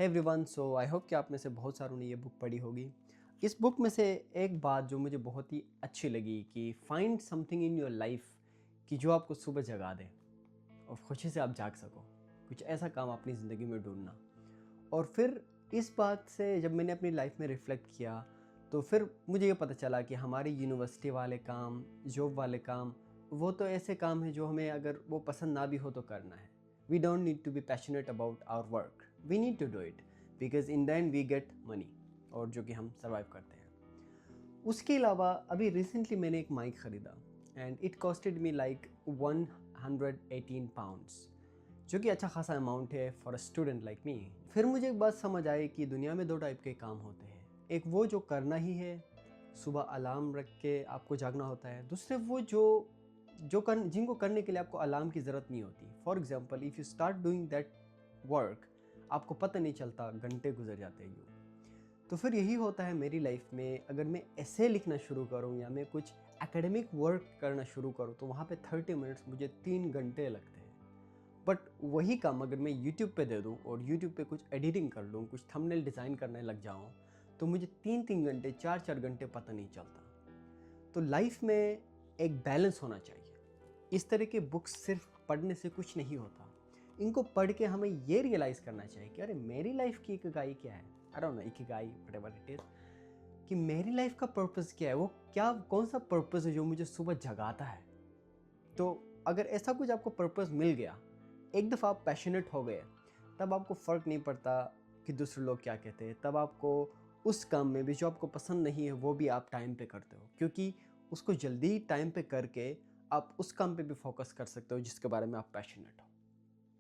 Hey everyone, so I hope कि आप में से बहुत सारों ने ये बुक पढ़ी होगी। इस बुक में से एक बात जो मुझे बहुत ही अच्छी लगी कि find something in your life कि जो आपको सुबह जगा दे और खुशी से आप जाग सको। कुछ ऐसा काम अपनी ज़िंदगी में ढूंढना। और फिर इस बात से जब मैंने अपनी लाइफ में रिफ़्लेक्ट किया तो फिर मुझे ये पता चला कि हमारी यूनिवर्सिटी वाले काम, जॉब वाले काम, वो तो ऐसे काम हैं जो हमें अगर वो पसंद ना भी हो तो करना है। We don't need to be passionate about our work, we need to do it because in the end we get money, और जो कि हम सर्वाइव करते हैं। उसके अलावा अभी रिसेंटली मैंने एक माइक ख़रीदा and it costed me like 118 pounds, जो कि अच्छा खासा अमाउंट है for a student like me. फिर मुझे एक बात समझ आई कि दुनिया में दो टाइप के काम होते हैं। एक वो जो करना ही है, सुबह अलार्म रख के आपको जागना होता है। दूसरे वो जिनको करने के लिए आपको अलार्म की ज़रूरत नहीं होती। For example, if you start doing that work, आपको पता नहीं चलता, घंटे गुजर जाते हैं यूँ। तो फिर यही होता है मेरी लाइफ में। अगर मैं ऐसे लिखना शुरू करूँ या मैं कुछ एकेडमिक वर्क करना शुरू करूँ तो वहाँ पे 30 मिनट्स मुझे 3 घंटे लगते हैं। बट वही काम अगर मैं यूट्यूब पे दे दूँ और यूट्यूब पे कुछ एडिटिंग कर लूँ, कुछ थंबनेल डिज़ाइन करने लग जाऊँ, तो मुझे 3-3 घंटे, 4-4 घंटे पता नहीं चलता। तो लाइफ में एक बैलेंस होना चाहिए। इस तरह के बुक्स सिर्फ पढ़ने से कुछ नहीं होता। इनको पढ़ के हमें ये रियलाइज़ करना चाहिए कि अरे मेरी लाइफ की इकिगाई क्या है, I don't know, Ikigai whatever it is, कि मेरी लाइफ का पर्पस क्या है, वो क्या कौन सा पर्पस है जो मुझे सुबह जगाता है। तो अगर ऐसा कुछ आपको पर्पस मिल गया, एक दफ़ा आप पैशनेट हो गए, तब आपको फ़र्क नहीं पड़ता कि दूसरे लोग क्या कहते हैं। तब आपको उस काम में भी जो आपको पसंद नहीं है वो भी आप टाइम पे करते हो, क्योंकि उसको जल्दी टाइम पे करके आप उस काम पे भी फोकस कर सकते हो जिसके बारे में आप पैशनेट हो।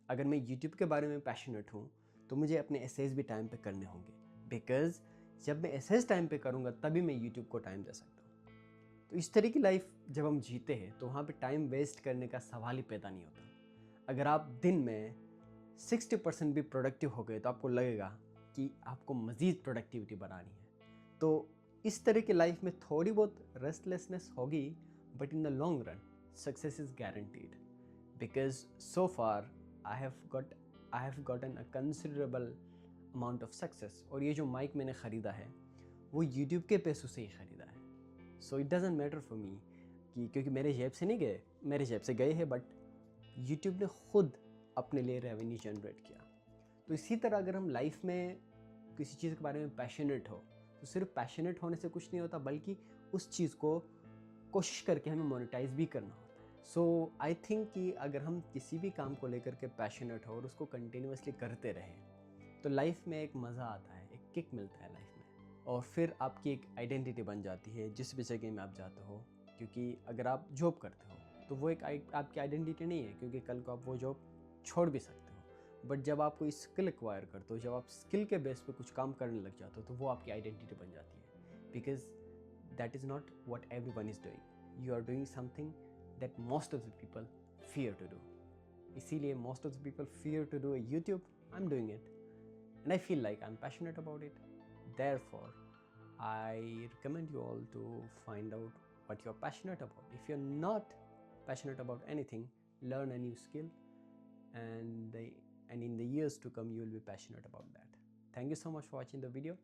अगर मैं यूट्यूब के बारे में पैशनेट हूँ तो मुझे अपने एसेज भी टाइम पे करने होंगे, बिकॉज़ जब मैं एसेज टाइम पे करूँगा तभी मैं यूट्यूब को टाइम दे सकता हूँ। तो इस तरह की लाइफ जब हम जीते हैं तो वहाँ पे टाइम वेस्ट करने का सवाल ही पैदा नहीं होता। अगर आप दिन में 60% भी प्रोडक्टिव हो गए तो आपको लगेगा कि आपको मज़ीद प्रोडक्टिविटी बढ़ानी है। तो इस तरह की लाइफ में थोड़ी बहुत रेस्टलेसनेस होगी, but in the long run success is guaranteed, because so far I have gotten a considerable amount of success. और ये जो माइक मैंने ख़रीदा है वो यूट्यूब के पैसों से ही ख़रीदा है। So it doesn't matter for me कि क्योंकि मेरे जेब से नहीं गए, मेरे जेब से गए हैं, बट यूट्यूब ने खुद अपने लिए रेवेन्यू जनरेट किया। तो इसी तरह अगर हम लाइफ में किसी चीज़ के बारे में पैशनेट हो तो सिर्फ पैशनेट होने से कुछ नहीं होता, बल्कि उस चीज़ को कोशिश करके हमें मोनेटाइज भी करना होता है। सो आई थिंक कि अगर हम किसी भी काम को लेकर के पैशनेट हो और उसको कंटिन्यूसली करते रहें तो लाइफ में एक मज़ा आता है, एक किक मिलता है लाइफ में, और फिर आपकी एक आइडेंटिटी बन जाती है जिस भी जगह में आप जाते हो। क्योंकि अगर आप जॉब करते हो तो वो एक आपकी आइडेंटिटी नहीं है, क्योंकि कल को आप वो जॉब छोड़ भी सकते हो। बट जब आप कोई स्किल एक्वायर करते हो, जब आप स्किल के बेस पे कुछ काम करने लग जाते हो, तो वो आपकी आइडेंटिटी बन जाती है। Because that is not what every one is doing, you are doing something that most of the people fear to do. इसीलिए most of the people fear to do YouTube, I am doing it and I feel like I'm passionate about it. Therefore, I recommend you all to find out what you're passionate about. If you're not passionate about anything, learn a new skill, and in the years to come, you will be passionate about that. Thank you so much for watching the video.